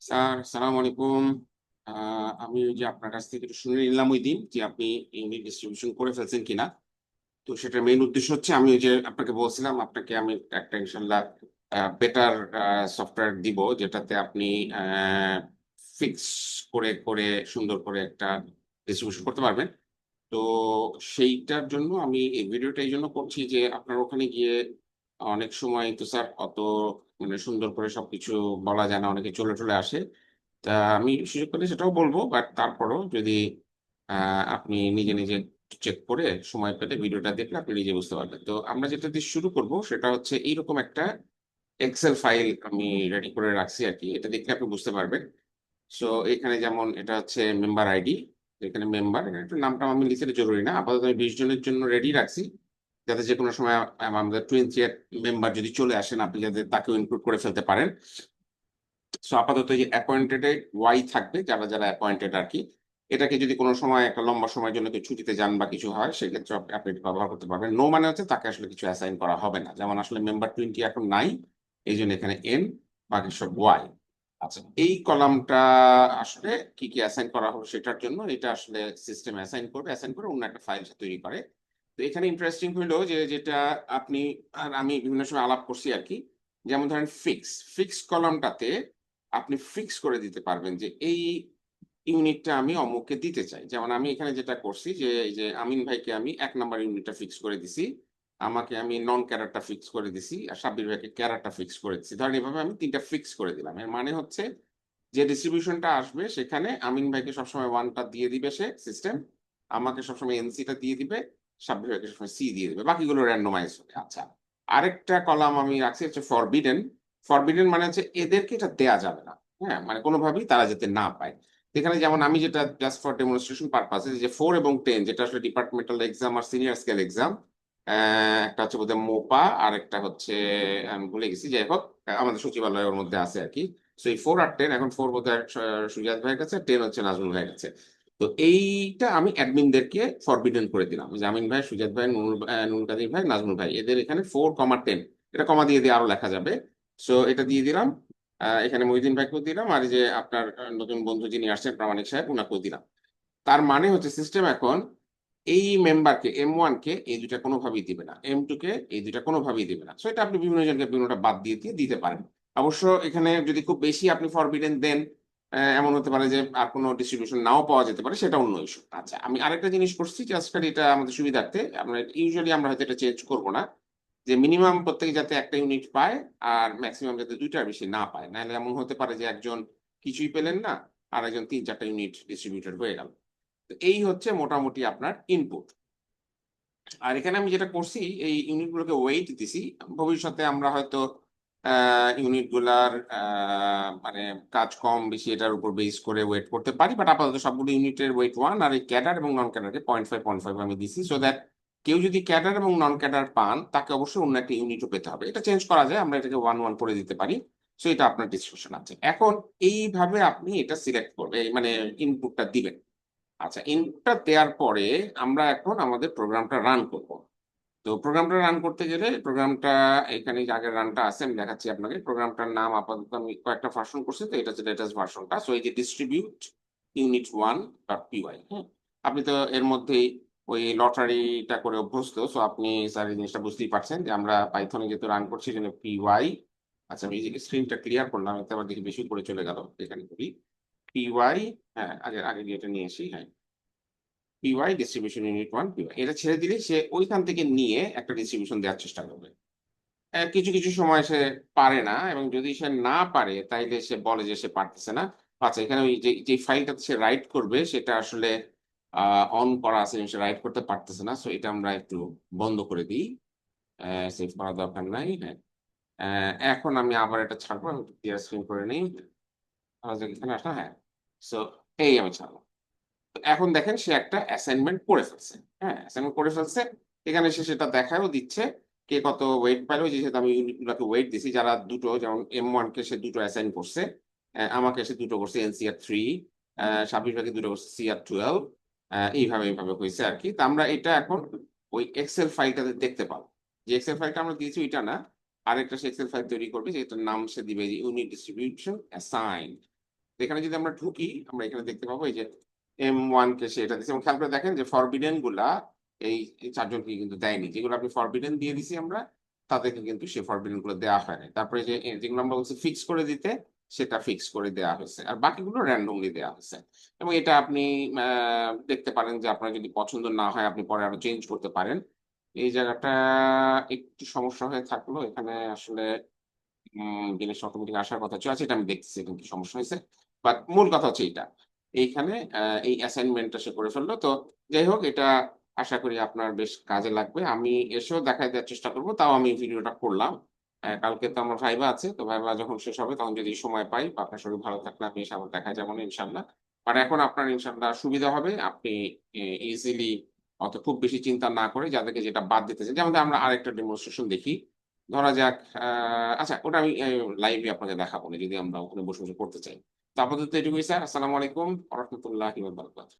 Sir, সালাম আলাইকুম। আমি ওই যে আপনার কাছ থেকে একটু শুনে নিলাম ওই দিন যে আপনি ইউনিট ডিস্ট্রিবিউশন করে ফেলছেন কিনা। তো সেটার মেইন উদ্দেশ্য হচ্ছে আমি ওই যে আপনাকে বলছিলাম আপনাকে আমি একটা ইনশাল্লাহ বেটার সফটওয়্যার দিব যেটাতে আপনি ফিক্স করে করে সুন্দর করে একটা ডিস্ট্রিবিউশন করতে পারবেন। তো সেইটার জন্য আমি এই ভিডিওটা এই জন্য করছি যে আপনার ওখানে গিয়ে অনেক সময় তো স্যার অত মানে সুন্দর করে সবকিছু বলা যায় না, অনেকে চলে চলে আসে। তা আমি সুযোগ পেলে সেটাও বলবো, বাট তারপরও যদি আপনি নিজে নিজে চেক করে সময় পেলে ভিডিওটা দেখলে আপনি নিজে বুঝতে পারবেন। তো আমরা যেটা দিয়ে শুরু করব সেটা হচ্ছে এইরকম একটা এক্সেল ফাইল আমি রেডি করে রাখছি আর কি। এটা দেখলে আপনি বুঝতে পারবেন। সো এখানে যেমন এটা হচ্ছে মেম্বার আইডি, এখানে মেম্বার, এখানে একটু নামটা আমি লিখতে জরুরি না, আপাতত আমি 20 জনের জন্য রেডি রাখছি, যাতে যে কোনো সময় আমাদের 20 মেম্বার যদি চলে আসেন আপনি যাতে তাকেও ইনক্লুড করে ফেলতে পারেন। সো আপাতত এই যে অ্যাপয়েন্টেড ওয়াই থাকবে, যারা যারা অ্যাপয়েন্টেড আর কি। এটাকে যদি কোনো সময় একটা লম্বা সময়ের জন্য কেউ ছুটিতে যান বা কিছু হয় সেক্ষেত্রে আপনি এটা ব্যবহার করতে পারবেন। নো মানে হচ্ছে তাকে আসলে কিছু অ্যাসাইন করা হবে না, যেমন আসলে মেম্বার 20 এখন নাই, এই জন্য এখানে এন, বাকি সব ওয়াই। আচ্ছা, এই কলামটা আসলে কি কি অ্যাসাইন করা হবে সেটার জন্য এটা আসলে সিস্টেম অ্যাসাইন করবে, অ্যাসাইন করে অন্য একটা ফাইল তৈরি করে। তো এখানে ইন্টারেস্টিং হইলো যে যেটা আপনি আর আমি বিভিন্ন সময় আলাপ করছি আর কি, যেমন ধরেন ফিক্স ফিক্স কলামটাতে আপনি ফিক্স করে দিতে পারবেন যে এই ইউনিটটা আমি অমুককে দিতে চাই। যেমন আমি এখানে যেটা করছি যে এই যে আমিন ভাইকে আমি 1 নাম্বার ইউনিটটা ফিক্স করে দিছি, আমাকে আমি নন ক্যারারটা ফিক্স করে দিছি, আর সাব্বির ভাইকে ক্যারারটা ফিক্স করে দিছি। ধরেন এভাবে আমি 3টা ফিক্স করে দিলাম। এর মানে হচ্ছে যে ডিস্ট্রিবিউশনটা আসবে সেখানে আমিন ভাইকে সবসময় 1টা দিয়ে দিবে সে সিস্টেম, আমাকে সবসময় এনসিটা দিয়ে দিবে, সাব্বির ভাইকে সবসময় সি দিয়ে দিবে, বাকিগুলো র্যান্ডমাইজ হবে। আচ্ছা, আরেকটা কলাম আমি রাখছি হচ্ছে ফরবিডেন। ফরবিডেন মানে হচ্ছে এদেরকে এটা দেয়া যাবে না, হ্যাঁ, মানে কোনোভাবেই তারা যাতে না পায়। এখানে যেমন আমি যেটা জাস্ট ফর ডেমনস্ট্রেশন পারপাসে যে 4 এবং 10 যেটা আসলে ডিপার্টমেন্টাল এক্সাম আর সিনিয়র স্কেল এক্সাম, একটা হচ্ছে বোধহয় মোপা আর একটা হচ্ছে আমি ভুলে গেছি, যাই হোক আমাদের সচিবালয়ের মধ্যে আছে আর কি। তো এই 4 আর 10, এখন 4 বোধহয় সুজাত ভাইয়ের কাছে, 10 হচ্ছে নাজমুল ভাইয়ের কাছে। তো এইটা আমি অ্যাডমিনদেরকে ফরবিডেন করে দিলাম, জামিন ভাই, সুজাত ভাই, নুরুল কাদির ভাই, নাজমুল ভাই, এদের এখানে 4, 10, এটা কমা দিয়ে দিয়ে আরো লেখা যাবে। সো এটা দিয়ে দিলাম। এখানে মহিউদ্দিন ভাইকেও দিলাম, আর এই যে আপনার নতুন বন্ধু যিনি আসছেন প্রামাণিক সাহেব, উনাকেও দিলাম। তার মানে হচ্ছে সিস্টেম এখন এই মেম্বারকে M1 কে এই দুইটা কোনোভাবেই দিবে না, M2 কে এই দুইটা কোনোভাবেই দিবে না। সো এটা আপনি বিভিন্ন জনকে বিভিন্নটা বাদ দিয়ে দিয়ে দিতে পারেন। অবশ্য এখানে যদি খুব বেশি আপনি ফরবিডেন দেন, এমন হতে পারে যে আর কোনো ডিস্ট্রিবিউশন নাও পাওয়া যেতে পারে, সেটা অন্য ইস্যু। আচ্ছা, আমি আরেকটা জিনিস করছি জাস্ট খালি এটা আমাদের সুবিধার্থে, আমরা ইউজুয়ালি আমরা হয়তো এটা চেঞ্জ করবো না, যে মিনিমাম প্রত্যেকে যাতে একটা ইউনিট পায় আর ম্যাক্সিমাম যাতে দুইটার বেশি না পায়, নাহলে এমন হতে পারে যে একজন কিছুই পেলেন না আর একজন 3-4টা ইউনিট ডিস্ট্রিবিউটেড হয়ে গেল। তো এই হচ্ছে মোটামুটি আপনার ইনপুট। আর এখানে আমি যেটা করছি, এই ইউনিটগুলোকে ওয়েট দিছি। ভবিষ্যতে আমরা হয়তো ইউনিট গুলার মানে কাজ কম বেশি এটার উপর বেস করে ওয়েট করতে পারি, বাট আপাতত সবগুলো ইউনিটের ওয়েট 1, আর এই ক্যাডার এবং নন ক্যাডারকে 0.5 আমি দিছি, সো দ্যাট কেউ যদি ক্যাডার এবং নন ক্যাডার পান তাকে অবশ্যই অন্য একটা ইউনিটও পেতে হবে। এটা চেঞ্জ করা যায়, আমরা এটাকে 1-1 করে দিতে পারি। সো এটা আপনার ডিসকাশন আছে। এখন এইভাবে আপনি এটা সিলেক্ট করবে, মানে ইনপুটটা দিবেন। আচ্ছা, ইনপুটটা দেওয়ার পরে আমরা এখন আমাদের প্রোগ্রামটা রান করব। তো প্রোগ্রামটা রান করতে গেলে প্রোগ্রামটা, এখানে যে আগের রানটা আছে আমি দেখাচ্ছি আপনাকে। প্রোগ্রামটার নাম আপাতত আমি কয়েকটা ভার্সন করছি, তো এটা হচ্ছে লেটেস্ট ভার্সনটা। সো এই যে ডিস্ট্রিবিউট unit1.py, হ্যাঁ, আপনি তো এর মধ্যেই ওই লটারিটা করে অভ্যস্ত, সো আপনি স্যার এই জিনিসটা বুঝতেই পারছেন যে আমরা পাইথনে যেহেতু রান করছি এই জন্য পিওয়াই। আচ্ছা, আমি এই যে স্ক্রিনটা ক্লিয়ার করলাম, এতে আবার দেখি বেশি করে চলে গেল, এখানে করি পিওয়াই। হ্যাঁ, আগে আগে গিয়ে এটা নিয়ে আসি, হ্যাঁ, পিওয়াই ডিস্ট্রিবিউশন ইউনিট 1 পিওয়াই, এটা ছেড়ে দিলে সে ওইখান থেকে নিয়ে একটা ডিস্ট্রিবিউশন দেওয়ার চেষ্টা করবে। কিছু কিছু সময় সে পারে না, এবং যদি সে না পারে তাইলে সে বলে যে সে পারতেছে না। আচ্ছা, এখানে ওই যে যে ফাইলটাতে সে রাইট করবে সেটা আসলে অন করা আছে, সে রাইট করতে পারতেছে না, সো এটা আমরা একটু বন্ধ করে দিই, সেভ করার দরকার নাই। হ্যাঁ, এখন আমি আবার এটা ছাড়বো, আমি ক্লিয়ার স্ক্রিন করে নিই। এখানে আসলাম, হ্যাঁ। সো এই আমি ছাড়লাম। এখন দেখেন সে একটা অ্যাসাইনমেন্ট করে ফেলছে, হ্যাঁ, অ্যাসাইনমেন্ট করে ফেলছে। এখানে সে সেটা দেখায়ও দিচ্ছে কে কত ওয়েট পাইলো, যেহেতু আমি ইউনিটগুলোকে ওয়েট দিছি, যারা দুটো, যেমন M1 কে সে দুটো অ্যাসাইন করছে, আমাকে সে দুটো করছে NCR 3, সাবির ভাগে দুটো করছে CR 12, এইভাবে এইভাবে হয়েছে আর কি। তো আমরা এটা এখন ওই এক্সেল ফাইলটাতে দেখতে পাবো, যে এক্সেল ফাইলটা আমরা দিয়েছি ওইটা না, আরেকটা সে এক্সেল ফাইল তৈরি করবে, যেটার নাম সে দিবে ইউনিট ডিস্ট্রিবিউশন অ্যাসাইন। এখানে যদি আমরা ঢুকি আমরা এখানে দেখতে পাবো এই যে M1 কে সে এটা দিচ্ছে এবং খেয়াল করে দেখেন যে ফরবিডেন গুলা এই চারজনকে কিন্তু দেয়নি, যেগুলো আপনি ফরবিডেন দিয়ে দিছি আমরা তাদেরকে কিন্তু সে ফরবিডেন গুলো দেওয়া হয় না। তারপরে যে যেগুলো আমরা বলছি ফিক্স করে দিতে সেটা ফিক্স করে দেওয়া হয়েছে, আর বাকিগুলো র্যান্ডমলি দেওয়া হয়েছে। এবং এটা আপনি দেখতে পারেন যে আপনার যদি পছন্দ না হয় আপনি পরে আরো চেঞ্জ করতে পারেন। এই জায়গাটা একটু সমস্যা হয়ে থাকলো এখানে আসলে জিনিসটা অটোমেটিক আসার কথা ছিল। আচ্ছা, এটা আমি দেখতেছি এখানে কি সমস্যা হয়েছে, বাট মূল কথা হচ্ছে এইটা। এইখানে এই অ্যাসাইনমেন্টটা সে করে ফেললো। তো যাই হোক, এটা আশা করি আপনার বেশ কাজে লাগবে। আমি এসেও দেখাই দেওয়ার চেষ্টা করবো, তাও আমি ভিডিওটা করলাম। কালকে তো আমার ভাইবা আছে, তো ভাইবা যখন শেষ হবে তখন যদি সময় পাই বা আপনার শরীর ভালো থাকলে আমি এসে আবার দেখা যাবো না ইনশাল্লাহ। বাট এখন আপনার ইনশাল্লাহ সুবিধা হবে, আপনি ইজিলি অত খুব বেশি চিন্তা না করে যাদেরকে যেটা বাদ দিতে চাই, যেমন আমরা আরেকটা ডেমনস্ট্রেশন দেখি। ধরা যাক আচ্ছা, ওটা আমি লাইভে আপনাকে দেখাবো না যদি আমরা ওখানে বসে বসে করতে চাই। তো আপাতত এটুকুই স্যার। আসসালামু আলাইকুম ওয়া রাহমাতুল্লাহি ওয়া বারাকাতুহু।